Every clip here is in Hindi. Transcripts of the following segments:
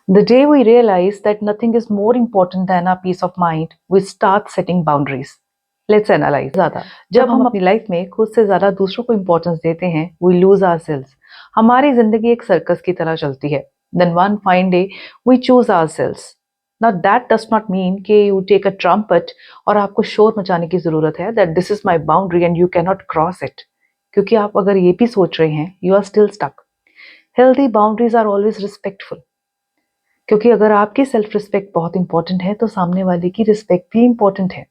The day we realize that nothing is more important than our peace of mind, we start setting boundaries. Let's analyze. ज़्यादा जब हम अपनी लाइफ में खुद से ज़्यादा दूसरों को इम्पोर्टेंस देते हैं, we lose ourselves. हमारी जिंदगी एक सर्कस की तरह चलती है. Then one fine day, we choose ourselves. Now that does not mean कि you take a trumpet और आपको शोर मचाने की ज़रूरत है that this is my boundary and you cannot cross it. क्योंकि आप अगर ये भी सोच रहे हैं, you are still stuck. Healthy boundaries are always respectful. क्योंकि अगर आपकी सेल्फ रिस्पेक्ट बहुत इंपॉर्टेंट है तो सामने वाले की रिस्पेक्ट भी इंपॉर्टेंट है।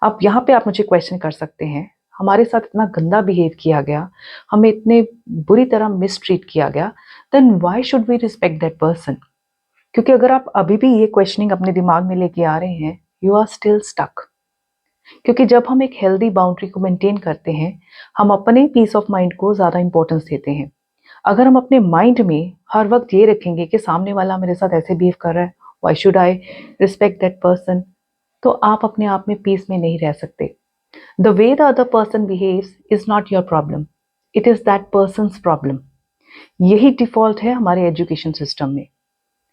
अब यहाँ पे आप मुझे क्वेश्चन कर सकते हैं, हमारे साथ इतना गंदा बिहेव किया गया, हमें इतने बुरी तरह मिसट्रीट किया गया, then why should we respect that person? क्योंकि अगर आप अभी भी ये क्वेश्चनिंग अपने दिमाग में लेके आ रहे हैं, यू आर स्टिल स्टक। क्योंकि जब हम एक हेल्दी बाउंड्री को मेंटेन करते हैं, हम अपने पीस ऑफ माइंड को ज़्यादा इंपॉर्टेंस देते हैं। अगर हम अपने माइंड में हर वक्त ये रखेंगे कि सामने वाला मेरे साथ ऐसे बिहेव कर रहा है, why should I respect that person, तो आप अपने आप में पीस में नहीं रह सकते। The way the other person behaves is not your problem, it is that persons problem. यही डिफॉल्ट है हमारे एजुकेशन सिस्टम में।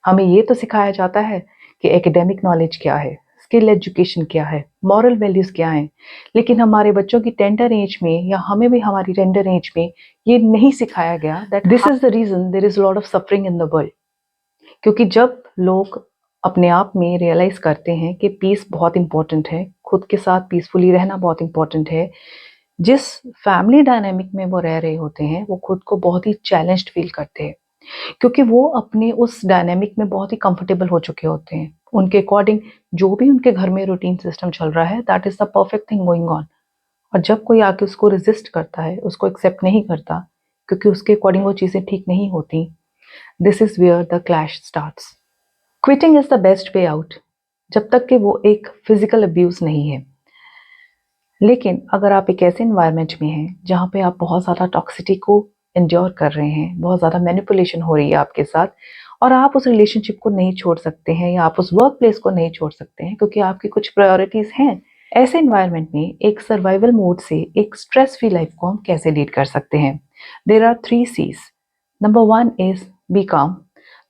हमें ये तो सिखाया जाता है कि एकेडमिक नॉलेज क्या है, स्किल एजुकेशन क्या है, मॉरल वैल्यूज क्या हैं, लेकिन हमारे बच्चों की टेंडर एज में या हमें भी हमारी टेंडर एज में ये नहीं सिखाया गया that this is the reason there is lot of suffering in the world. क्योंकि जब लोग अपने आप में रियलाइज करते हैं कि पीस बहुत इंपॉर्टेंट है, खुद के साथ पीसफुली रहना बहुत इंपॉर्टेंट है, जिस फैमिली डायनेमिक में वो रह रहे होते हैं वो खुद को बहुत ही चैलेंज्ड फील करते हैं, क्योंकि वो अपने उस डायनामिक में बहुत ही कंफर्टेबल हो चुके होते हैं। उनके अकॉर्डिंग जो भी उनके घर में रूटीन सिस्टम चल रहा है, that is the perfect thing going on. और जब कोई आके उसको रेजिस्ट करता है, उसको एक्सेप्ट नहीं करता, क्योंकि उसके अकॉर्डिंग वो चीज़ें ठीक नहीं होती, this is where the clash starts. Quitting is the best way out, जब तक कि वो एक फिजिकल अब्यूज नहीं है। लेकिन अगर आप एक ऐसे इन्वायरमेंट में हैं जहाँ पे आप बहुत ज़्यादा टॉक्सिटी को एंड्योर कर रहे हैं, बहुत ज़्यादा मैनिपुलेशन हो रही है आपके साथ, और आप उस रिलेशनशिप को नहीं छोड़ सकते हैं या आप उस वर्क प्लेस को नहीं छोड़ सकते हैं क्योंकि आपकी कुछ प्रायोरिटीज़ हैं, ऐसे इन्वायरमेंट में एक सर्वाइवल मोड से एक स्ट्रेस फ्री लाइफ को हम कैसे लीड कर सकते हैं? There are 3 C's. Number 1 is be calm,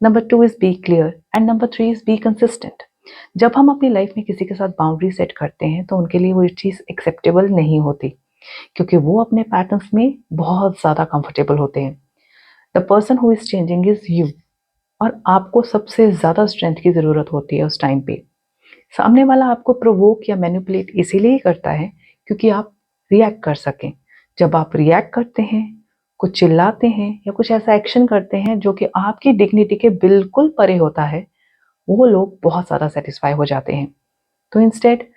number 2 is be clear and number 3 is be consistent. जब हम अपनी लाइफ में किसी के साथ बाउंड्री सेट करते हैं तो उनके लिए वो चीज़ एक्सेप्टेबल नहीं होती, क्योंकि वो अपने पैटर्न्स में बहुत ज़्यादा कंफर्टेबल होते हैं। The person who is changing is you, और आपको सबसे ज़्यादा स्ट्रेंथ की ज़रूरत होती है उस टाइम पे। सामने वाला आपको प्रोवोक या मैनिपुलेट इसीलिए करता है क्योंकि आप रिएक्ट कर सकें। जब आप रिएक्ट करते हैं, कुछ चिल्लाते हैं या कुछ ऐसा एक्शन करते हैं जो कि आपकी डिग्निटी के बिल्कुल परे होता है, वो लोग बहुत ज़्यादा सेटिस्फाई हो जाते हैं। तो इंस्टेड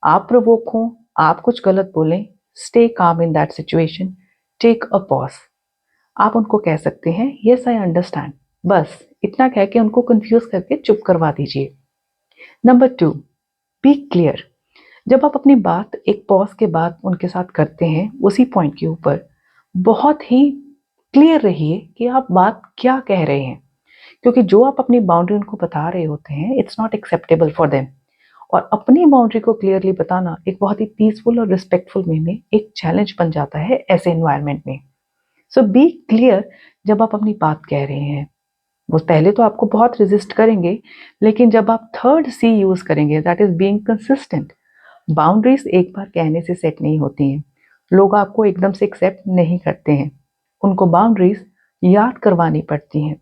आप प्रोवोक हो, आप कुछ गलत बोलें, stay calm in that situation, take a pause. आप उनको कह सकते हैं यस आई अंडरस्टैंड, बस इतना कह के उनको कंफ्यूज करके चुप करवा दीजिए। Number 2, be clear. जब आप अपनी बात एक पॉज के बाद उनके साथ करते हैं उसी पॉइंट के ऊपर, बहुत ही क्लियर रहिए कि आप बात क्या कह रहे हैं, क्योंकि जो आप अपनी बाउंड्री उनको बता रहे होते हैं it's not acceptable for them. और अपनी बाउंड्री को क्लियरली बताना एक बहुत ही पीसफुल और रिस्पेक्टफुल वे में एक चैलेंज बन जाता है ऐसे एनवायरनमेंट में। सो बी क्लियर। जब आप अपनी बात कह रहे हैं, वो पहले तो आपको बहुत रेजिस्ट करेंगे, लेकिन जब आप 3rd C यूज करेंगे, that is being consistent. Boundaries एक बार कहने से सेट नहीं होती हैं, लोग आपको एकदम से एक्सेप्ट नहीं करते हैं, उनको बाउंड्रीज याद करवानी पड़ती हैं।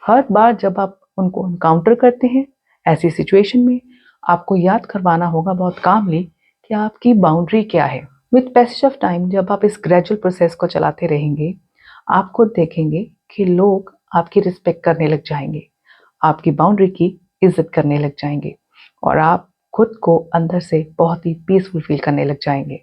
हर बार जब आप उनको एनकाउंटर करते हैं ऐसी सिचुएशन में, आपको याद करवाना होगा बहुत कामली कि आपकी बाउंड्री क्या है। विथ पैसेज ऑफ टाइम जब आप इस ग्रेजुअल प्रोसेस को चलाते रहेंगे, आप खुद देखेंगे कि लोग आपकी रिस्पेक्ट करने लग जाएंगे, आपकी बाउंड्री की इज्जत करने लग जाएंगे, और आप खुद को अंदर से बहुत ही पीसफुल फील करने लग जाएंगे।